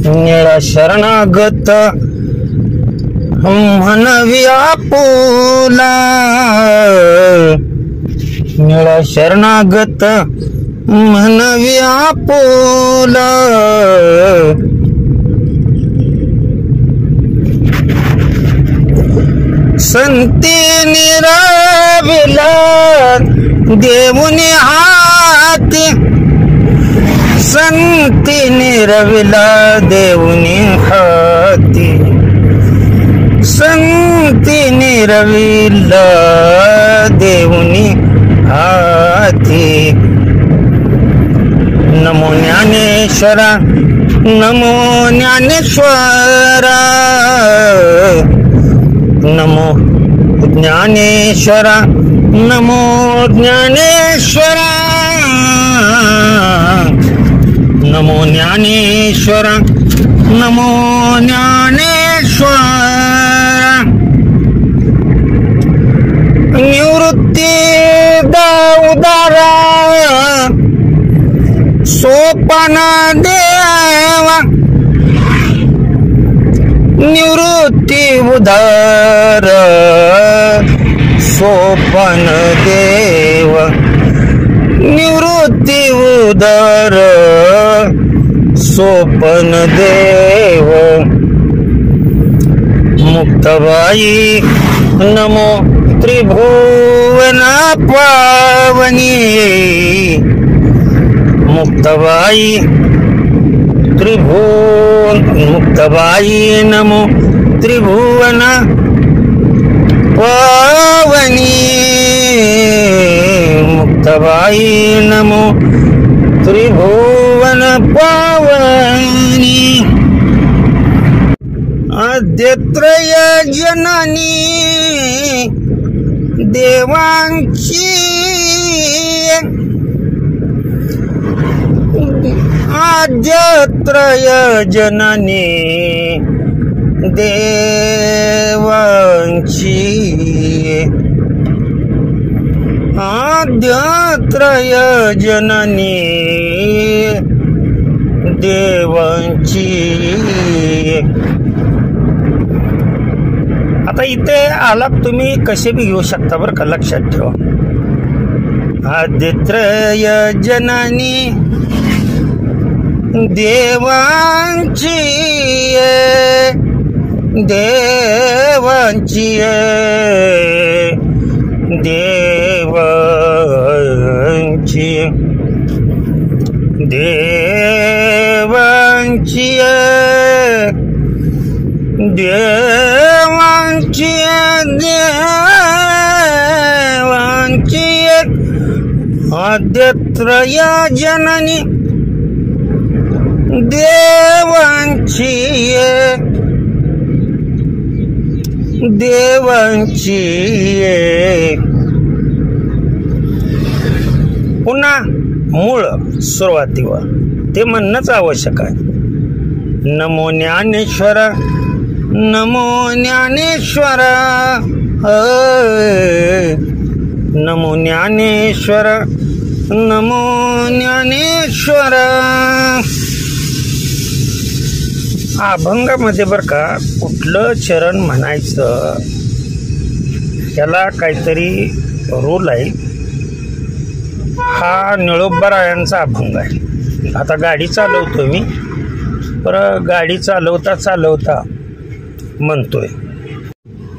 निळा शरणागत म्हणवी आपुला, निळा शरणागत म्हणवी आपुला, संती निराविला देऊनी हाती, संती निरविला देऊनी हाती, संती निरविला देऊनी हाती. नमो ज्ञानेश्वरा, नमो ज्ञानेश्वरा, नमो ज्ञानेश्वरा, नमो ज्ञानेश्वरा, नमो ज्ञानेश्वरा, नमो ज्ञानेश्वरा. निवृत्ती उदारा सोपान देवा, निवृत्ती उदार सोपान देव, निवृत्ती उदार सोपन देव. मुक्तबाई नमो त्रिभुवन पावनी, मुक्तबाई मुक्तबाई नमो त्रिभुवन पावनी, मुक्तबाई नमो त्रिभुवन पावनी. आद्यत्रय जननी देवांची, आद्यत्रय जननी देवांची, आद्यत्रय जननी देवांची. आता इथे आलाप तुम्ही कसे बी घेऊ शकता बरं का, लक्षात ठेवा. आदित्रय जननी देवांची, देवांची, देवांची, देवांची, देवांची, देवांची. आद्यत्रय जननी देवांची, देवांची. पुन्हा मूळ सुरुवातीवर ते म्हणणंच आवश्यक आहे. नमो ज्ञानेश्वरा, नमो ज्ञानेश्वरा, नमो ज्ञानेश्वरा, नमो ज्ञानेश्वरा. अभंगामध्ये बरं का कुठलं चरण म्हणायचं त्याला काहीतरी रूल आहे. हा निळोबारायांचा अभंग आहे. आता गाडी चालवतो मी, पर गाडी चालवता चालवता म्हणतोय,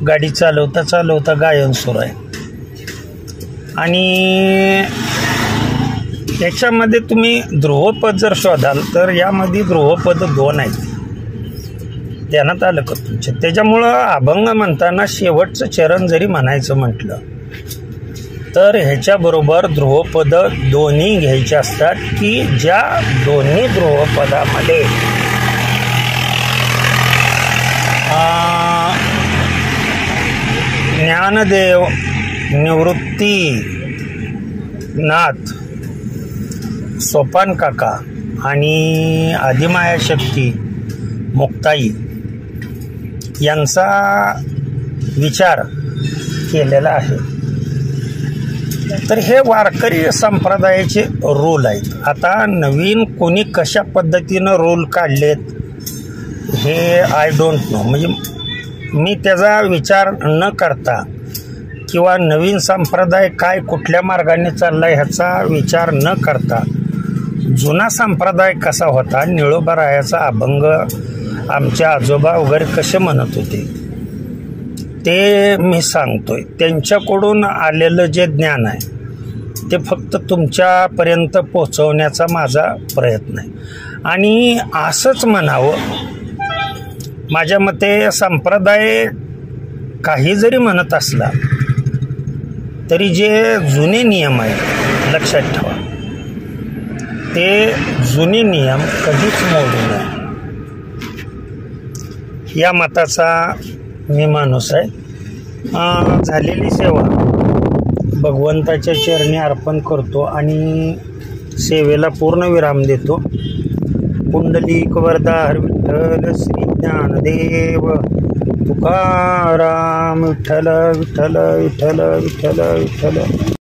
गाडी चालवता चालवता गायन सुरू आहे. आणि त्याच्यामध्ये तुम्ही ध्रुवपद जर शोधाल तर यामध्ये ध्रुवपद 2 आहेत. ध्यानात आलं का तुमच्या? त्याच्यामुळं अभंग म्हणताना शेवटचं चरण जरी म्हणायचं म्हटलं तर ह्याच्याबरोबर ध्रुवपद दोन्ही घ्यायचे असतात, की ज्या दोन्ही ध्रुवपदामध्ये ज्ञानदेव, निवृत्ती नाथ, सोपान काका आणि आदिमाया शक्ती मुक्ताई यांचा विचार केलेला आहे. तर हे वारकरी संप्रदायाचे रोल आहेत. आता नवीन कोणी कशा पद्धतीनं रोल काढलेत हे आय डोंट नो, म्हणजे मी त्याचा विचार न करता किंवा नवीन संप्रदाय काय कुठल्या मार्गाने चालला ह्याचा विचार न करता जुना संप्रदाय कसा होता, निळोबारायाचा अभंग आमचे आजोबा वगैरे कसे म्हणत होते ते मी सांगतोय. त्यांच्याकडून आलेलं जे ज्ञान आहे ते फक्त तुमच्यापर्यंत पोचवण्याचा माझा प्रयत्न आहे. आणि असंच म्हणावं, माझ्या मते संप्रदाय काही जरी म्हणत असला तरी जे जुने नियम आहेत लक्षात ठेवा, ते जुने नियम कधीच मोडू नये या मताचा मी माणूस आहे. झालेली सेवा भगवंताच्या चरणी अर्पण करतो आणि सेवेला पूर्ण विराम देतो. पुंडलिक वरदा हर विठ्ठल श्री ज्ञानदेव तुकाराम विठ्ठल विठ्ठल विठ्ठल विठ्ठल विठ्ठल.